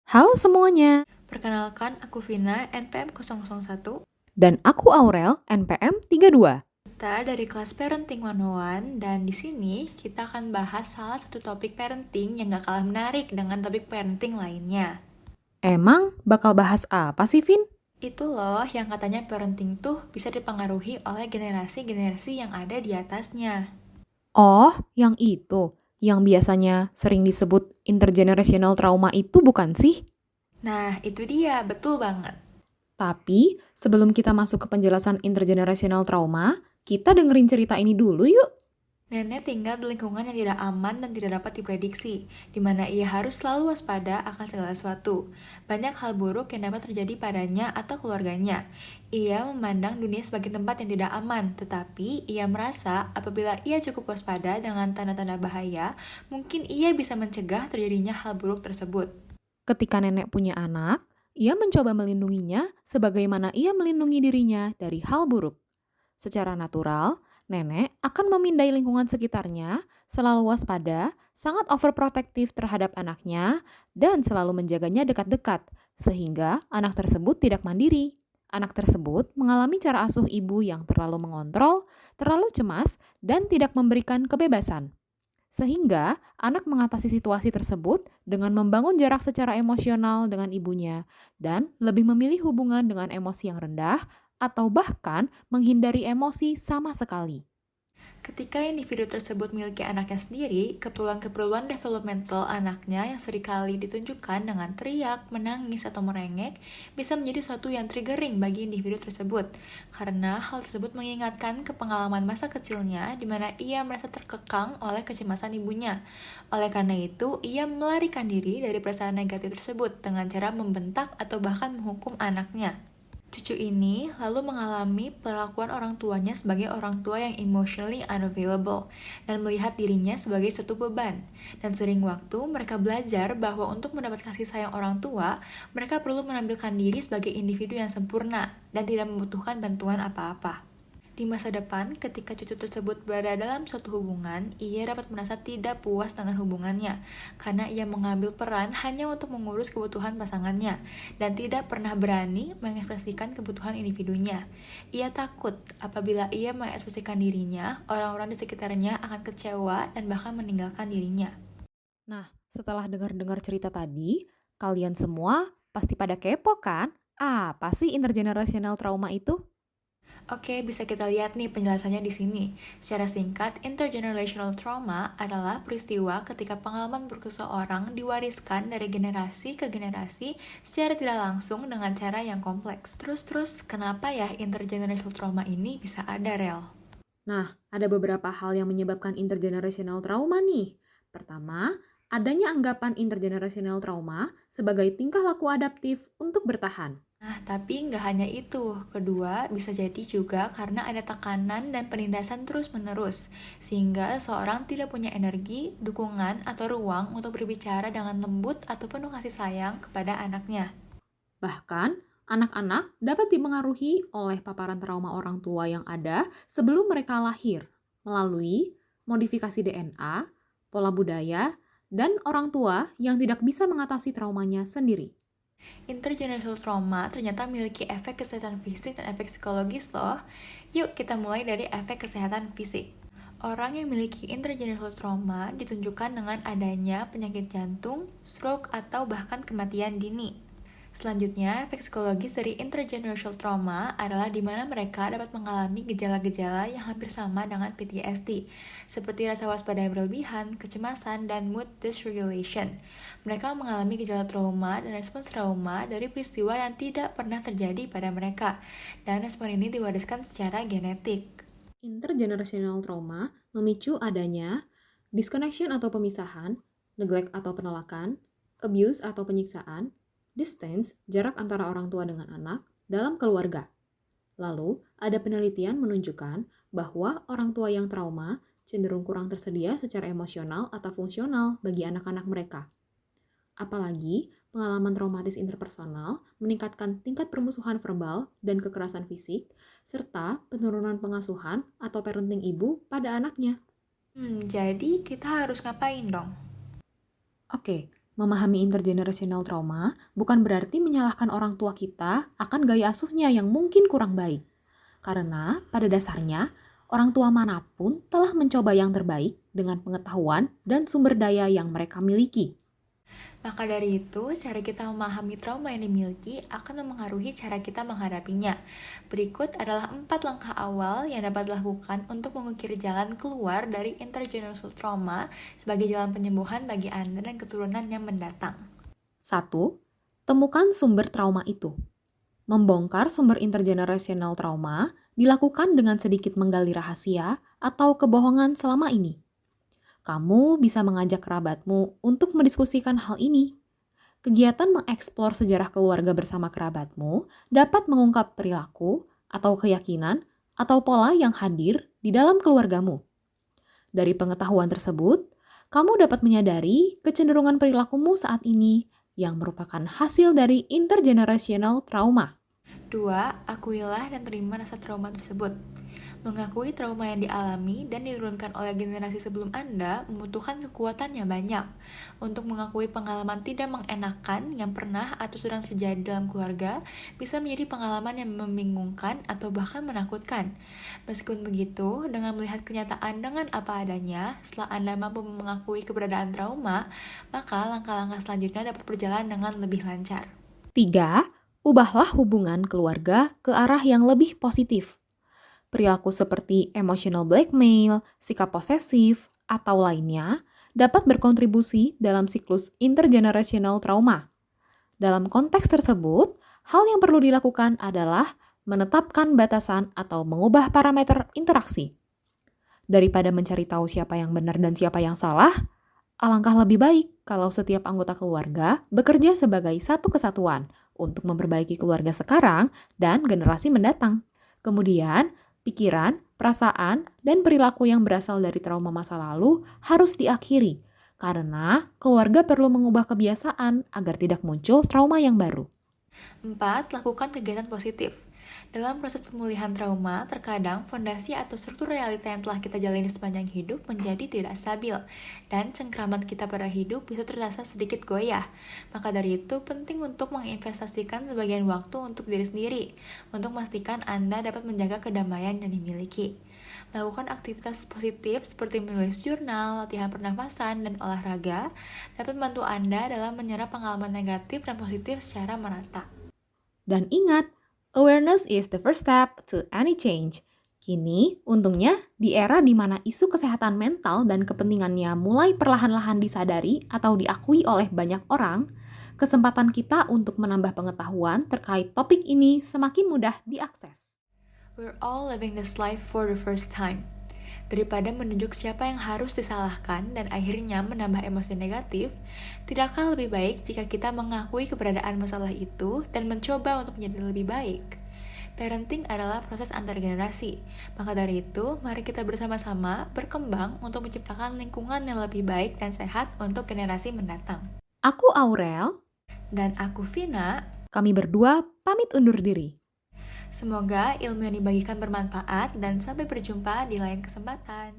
Halo semuanya, Perkenalkan, aku Vina, NPM 001. dan aku Aurel, NPM 32. Kita dari kelas Parenting 101 dan di sini kita akan bahas salah satu topik parenting yang gak kalah menarik dengan topik parenting lainnya. Emang bakal bahas apa sih, Vin? Itu loh yang katanya parenting tuh bisa dipengaruhi oleh generasi-generasi yang ada di atasnya. Oh, yang itu. Yang biasanya sering disebut intergenerational trauma itu bukan sih? Nah, itu dia, betul banget. Tapi, sebelum kita masuk ke penjelasan intergenerational trauma, kita dengerin cerita ini dulu yuk. Nenek tinggal di lingkungan yang tidak aman dan tidak dapat diprediksi, di mana ia harus selalu waspada akan segala sesuatu. Banyak hal buruk yang dapat terjadi padanya atau keluarganya. Ia memandang dunia sebagai tempat yang tidak aman, tetapi ia merasa apabila ia cukup waspada dengan tanda-tanda bahaya, mungkin ia bisa mencegah terjadinya hal buruk tersebut. Ketika nenek punya anak, ia mencoba melindunginya sebagaimana ia melindungi dirinya dari hal buruk. Secara natural, nenek akan memindai lingkungan sekitarnya, selalu waspada, sangat overprotektif terhadap anaknya, dan selalu menjaganya dekat-dekat, sehingga anak tersebut tidak mandiri. Anak tersebut mengalami cara asuh ibu yang terlalu mengontrol, terlalu cemas, dan tidak memberikan kebebasan. Sehingga anak mengatasi situasi tersebut dengan membangun jarak secara emosional dengan ibunya dan lebih memilih hubungan dengan emosi yang rendah atau bahkan menghindari emosi sama sekali. Ketika individu tersebut memiliki anaknya sendiri, keperluan-keperluan developmental anaknya yang seringkali ditunjukkan dengan teriak, menangis, atau merengek bisa menjadi suatu yang triggering bagi individu tersebut. Karena hal tersebut mengingatkan ke pengalaman masa kecilnya di mana ia merasa terkekang oleh kecemasan ibunya. Oleh karena itu, ia melarikan diri dari perasaan negatif tersebut dengan cara membentak atau bahkan menghukum anaknya. Cucu ini lalu mengalami perlakuan orang tuanya sebagai orang tua yang emotionally unavailable dan melihat dirinya sebagai suatu beban. Dan sering waktu mereka belajar bahwa untuk mendapat kasih sayang orang tua, mereka perlu menampilkan diri sebagai individu yang sempurna dan tidak membutuhkan bantuan apa-apa. Di masa depan, ketika cucu tersebut berada dalam suatu hubungan, ia dapat merasa tidak puas dengan hubungannya, karena ia mengambil peran hanya untuk mengurus kebutuhan pasangannya, dan tidak pernah berani mengekspresikan kebutuhan individunya. Ia takut apabila ia mengekspresikan dirinya, orang-orang di sekitarnya akan kecewa dan bahkan meninggalkan dirinya. Nah, setelah dengar-dengar cerita tadi, kalian semua pasti pada kepo kan? Apa sih intergenerational trauma itu? Oke, bisa kita lihat nih penjelasannya di sini. Secara singkat, intergenerational trauma adalah peristiwa ketika pengalaman buruk seseorang diwariskan dari generasi ke generasi secara tidak langsung dengan cara yang kompleks. Terus, kenapa ya intergenerational trauma ini bisa ada, Rel? Nah, ada beberapa hal yang menyebabkan intergenerational trauma nih. Pertama, adanya anggapan intergenerational trauma sebagai tingkah laku adaptif untuk bertahan. Nah, tapi nggak hanya itu. Kedua, bisa jadi juga karena ada tekanan dan penindasan terus-menerus, sehingga seorang tidak punya energi, dukungan, atau ruang untuk berbicara dengan lembut atau penuh kasih sayang kepada anaknya. Bahkan, anak-anak dapat dipengaruhi oleh paparan trauma orang tua yang ada sebelum mereka lahir melalui modifikasi DNA, pola budaya, dan orang tua yang tidak bisa mengatasi traumanya sendiri. Intergenerational trauma ternyata memiliki efek kesehatan fisik dan efek psikologis loh. Yuk kita mulai dari efek kesehatan fisik. Orang yang memiliki intergenerational trauma ditunjukkan dengan adanya penyakit jantung, stroke, atau bahkan kematian dini. Selanjutnya, efek psikologis dari intergenerational trauma adalah di mana mereka dapat mengalami gejala-gejala yang hampir sama dengan PTSD, seperti rasa waspada yang berlebihan, kecemasan, dan mood dysregulation. Mereka mengalami gejala trauma dan respons trauma dari peristiwa yang tidak pernah terjadi pada mereka, dan respon ini diwariskan secara genetik. Intergenerational trauma memicu adanya disconnection atau pemisahan, neglect atau penolakan, abuse atau penyiksaan, distance, jarak antara orang tua dengan anak, dalam keluarga. Lalu, ada penelitian menunjukkan bahwa orang tua yang trauma cenderung kurang tersedia secara emosional atau fungsional bagi anak-anak mereka. Apalagi, pengalaman traumatis interpersonal meningkatkan tingkat permusuhan verbal dan kekerasan fisik, serta penurunan pengasuhan atau parenting ibu pada anaknya. Jadi kita harus ngapain dong? Oke, Memahami intergenerational trauma bukan berarti menyalahkan orang tua kita akan gaya asuhnya yang mungkin kurang baik. Karena pada dasarnya, orang tua manapun telah mencoba yang terbaik dengan pengetahuan dan sumber daya yang mereka miliki. Maka dari itu, cara kita memahami trauma yang dimiliki akan memengaruhi cara kita menghadapinya. Berikut adalah 4 langkah awal yang dapat dilakukan untuk mengukir jalan keluar dari intergenerational trauma sebagai jalan penyembuhan bagi Anda dan keturunan yang mendatang. 1. Temukan sumber trauma itu. Membongkar sumber intergenerational trauma dilakukan dengan sedikit menggali rahasia atau kebohongan selama ini. Kamu bisa mengajak kerabatmu untuk mendiskusikan hal ini. Kegiatan mengeksplor sejarah keluarga bersama kerabatmu dapat mengungkap perilaku atau keyakinan atau pola yang hadir di dalam keluargamu. Dari pengetahuan tersebut, kamu dapat menyadari kecenderungan perilakumu saat ini yang merupakan hasil dari intergenerational trauma. 2. Akuilah dan terima rasa trauma tersebut. Mengakui trauma yang dialami dan diturunkan oleh generasi sebelum Anda membutuhkan kekuatan yang banyak. Untuk mengakui pengalaman tidak mengenakan yang pernah atau sedang terjadi dalam keluarga bisa menjadi pengalaman yang membingungkan atau bahkan menakutkan. Meskipun begitu, dengan melihat kenyataan dengan apa adanya, setelah Anda mampu mengakui keberadaan trauma, maka langkah-langkah selanjutnya dapat berjalan dengan lebih lancar. 3. Ubahlah hubungan keluarga ke arah yang lebih positif. Perilaku seperti emotional blackmail, sikap posesif, atau lainnya dapat berkontribusi dalam siklus intergenerational trauma. Dalam konteks tersebut, hal yang perlu dilakukan adalah menetapkan batasan atau mengubah parameter interaksi. Daripada mencari tahu siapa yang benar dan siapa yang salah, alangkah lebih baik kalau setiap anggota keluarga bekerja sebagai satu kesatuan untuk memperbaiki keluarga sekarang dan generasi mendatang. Kemudian, pikiran, perasaan, dan perilaku yang berasal dari trauma masa lalu harus diakhiri, karena keluarga perlu mengubah kebiasaan agar tidak muncul trauma yang baru. 4. Lakukan kegiatan positif. Dalam proses pemulihan trauma, terkadang fondasi atau struktur realita yang telah kita jalani sepanjang hidup menjadi tidak stabil, dan cengkraman kita pada hidup bisa terasa sedikit goyah. Maka dari itu, penting untuk menginvestasikan sebagian waktu untuk diri sendiri, untuk memastikan Anda dapat menjaga kedamaian yang dimiliki. Melakukan aktivitas positif seperti menulis jurnal, latihan pernafasan, dan olahraga dapat membantu Anda dalam menyerap pengalaman negatif dan positif secara merata. Dan ingat, awareness is the first step to any change. Kini, untungnya, di era di mana isu kesehatan mental dan kepentingannya mulai perlahan-lahan disadari atau diakui oleh banyak orang, kesempatan kita untuk menambah pengetahuan terkait topik ini semakin mudah diakses. We're all living this life for the first time. Daripada menunjuk siapa yang harus disalahkan dan akhirnya menambah emosi negatif, tidakkah lebih baik jika kita mengakui keberadaan masalah itu dan mencoba untuk menjadi lebih baik? Parenting adalah proses antar generasi, maka dari itu, mari kita bersama-sama berkembang untuk menciptakan lingkungan yang lebih baik dan sehat untuk generasi mendatang. Aku Aurel, Dan aku Vina. kami berdua pamit undur diri. Semoga ilmu yang dibagikan bermanfaat dan sampai berjumpa di lain kesempatan.